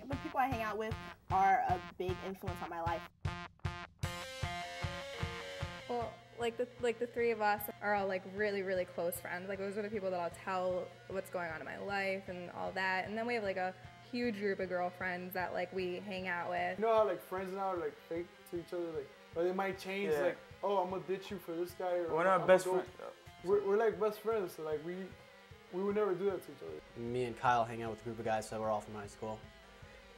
The people I hang out with are a big influence on my life. Well, like the three of us are all like really close friends. Like those are the people that I'll tell what's going on in my life and all that. And then we have like a huge group of girlfriends that like we hang out with. You know how like friends now are like fake to each other, like, or they might change, like, oh, I'm gonna ditch you for this guy. Or we're not best friends. We're like best friends, so like we would never do that to each other. Me and Kyle hang out with a group of guys that we're all from high school.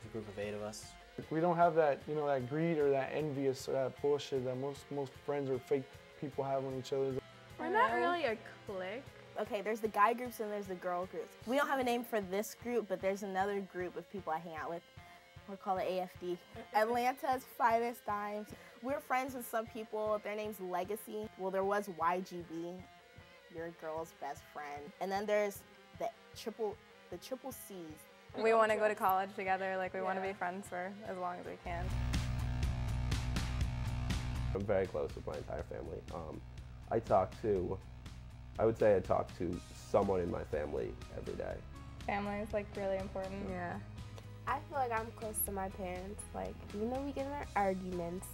It's a group of 8 of us. We don't have that, you know, that greed or that envious or that bullshit that most friends or fake people have on each other. We're not really a clique. Okay, there's the guy groups and there's the girl groups. We don't have a name for this group, but there's another group of people I hang out with. We'll call it AFD. Atlanta's Finest Dimes. We're friends with some people. Their name's Legacy. Well, there was YGB, your girl's best friend. And then there's the triple C's. We want to go to college together. Like we want to be friends for as long as we can. I'm very close with my entire family. I would say I talk to someone in my family every day. Family is like really important. Yeah. I feel like I'm close to my parents. Like, even though we get in our arguments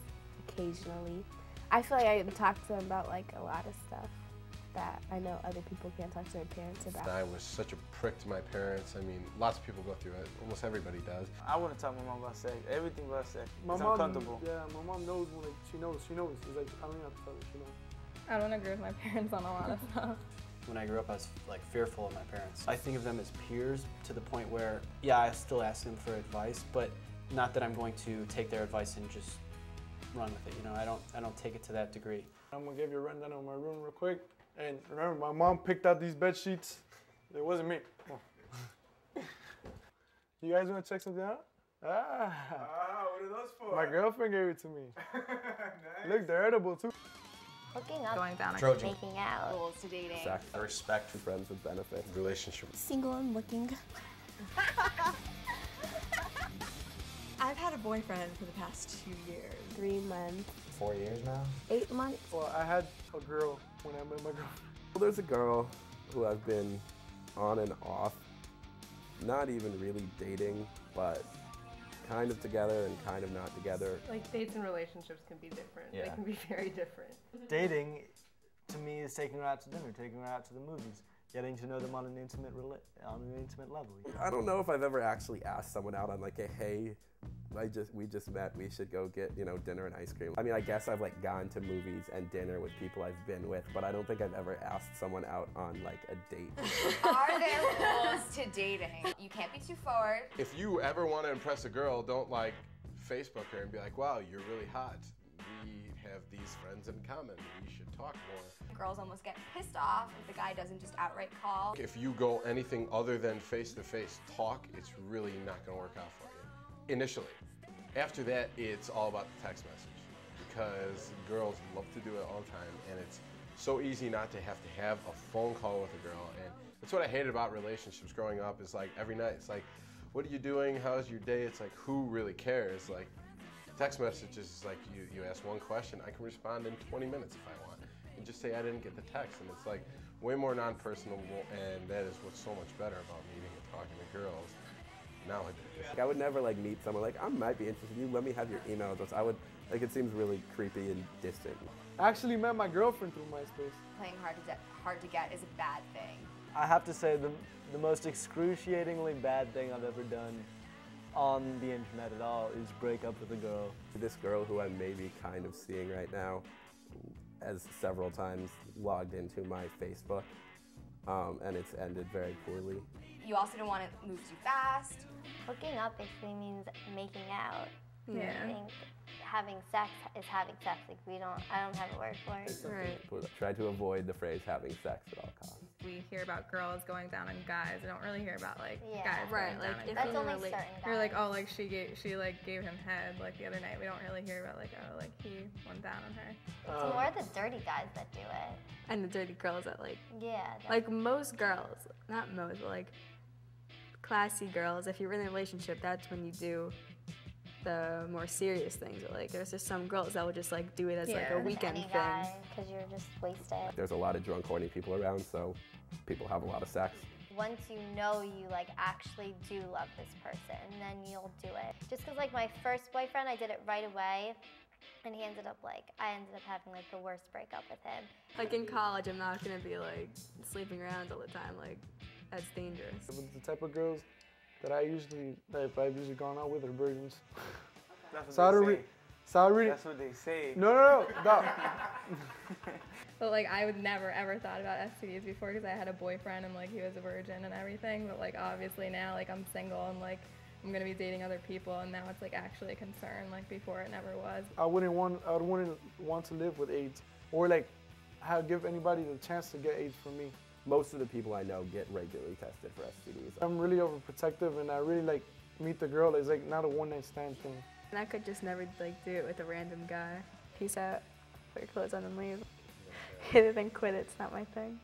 occasionally, I feel like I can talk to them about like a lot of stuff that I know other people can't talk to their parents about. I was such a prick to my parents. I mean, lots of people go through it. Almost everybody does. I wouldn't talk to my mom about sex. Everything about sex. My it's mom, uncomfortable. Yeah, my mom knows when like, she knows. It's like, I don't have to tell her, she knows. I don't agree with my parents on a lot of stuff. When I grew up, I was like fearful of my parents. I think of them as peers to the point where, yeah, I still ask them for advice, but not that I'm going to take their advice and just run with it. You know, I don't take it to that degree. I'm gonna give you a rundown of my room real quick. And remember, my mom picked out these bed sheets. It wasn't me. Oh. You guys wanna check something out? Ah, what are those for? My girlfriend gave it to me. Nice. Look, they're edible too. Hooking up, Going down, making out, Goals to dating. Sex, Respect, friends with benefits, relationship. Single and looking. I've had a boyfriend for the past 2 years. 3 months, 4 years now. 8 months. Well, I had a girl when I met my girlfriend. Well, there's a girl who I've been on and off, not even really dating, but kind of together and kind of not together. Like dates and relationships can be different. Yeah. They can be very different. Dating, to me, is taking her out to dinner, taking her out to the movies, getting to know them on an intimate level. I don't know if I've ever actually asked someone out on like a, hey, we just met, we should go get, you know, dinner and ice cream. I mean, I guess I've like gone to movies and dinner with people I've been with, but I don't think I've ever asked someone out on like a date. Are there rules to dating? You can't be too forward. If you ever want to impress a girl, don't like Facebook her and be like, wow, you're really hot. We have these friends in common. We should talk more. Girls almost get pissed off if the guy doesn't just outright call. If you go anything other than face-to-face talk, it's really not going to work out for you. Initially. After that, it's all about the text message because girls love to do it all the time and it's so easy not to have a phone call with a girl. And that's what I hated about relationships growing up is like every night, it's like, what are you doing? How's your day? It's like, who really cares? Like, text messages is like you ask one question, I can respond in 20 minutes if I want. And just say I didn't get the text. And it's like way more non-personable and that is what's so much better about meeting and talking to girls nowadays. Like, I would never like meet someone like, I might be interested in you, let me have your email address. I would, like it seems really creepy and distant. I actually met my girlfriend through MySpace. Playing hard to get is a bad thing. I have to say the most excruciatingly bad thing I've ever done on the internet at all is break up with a girl. This girl who I'm maybe kind of seeing right now has several times logged into my Facebook and it's ended very poorly. You also don't want to move too fast. Hooking up basically means making out. Yeah. I think having sex is having sex. Like I don't have a word for it. Right. Try to avoid the phrase having sex at all costs. We hear about girls going down on guys. I don't really hear about like guys right. going Like down if That's on only guys. certain guys. You're like, oh, like she gave him head like the other night. We don't really hear about like, oh, like he went down on her. It's more the dirty guys that do it. And the dirty girls that like Yeah. most girls, not most, but like classy girls, if you're in a relationship, that's when you do the more serious things. But like there's just some girls that will just like do it as like a weekend any thing. guy, because you're just wasted. There's a lot of drunk, horny people around, so people have a lot of sex. once you know you like actually do love this person, then you'll do it. Just because like my first boyfriend, I did it right away, and I ended up having like the worst breakup with him. Like in college, I'm not gonna be like sleeping around all the time. Like that's dangerous. The type of girls that I've usually gone out with are virgins. That's what they say. That's what they say. No. But like I would never ever thought about STDs before because I had a boyfriend and like he was a virgin and everything. But like obviously now like I'm single and like I'm gonna be dating other people and now it's like actually a concern. Like before it never was. I wouldn't want to live with AIDS or like give anybody the chance to get AIDS from me. Most of the people I know get regularly tested for STDs. I'm really overprotective and I really like meet the girl. It's like not a one-night stand thing. And I could just never like do it with a random guy. Peace out. Put your clothes on and leave. Hit it and quit it. It's not my thing.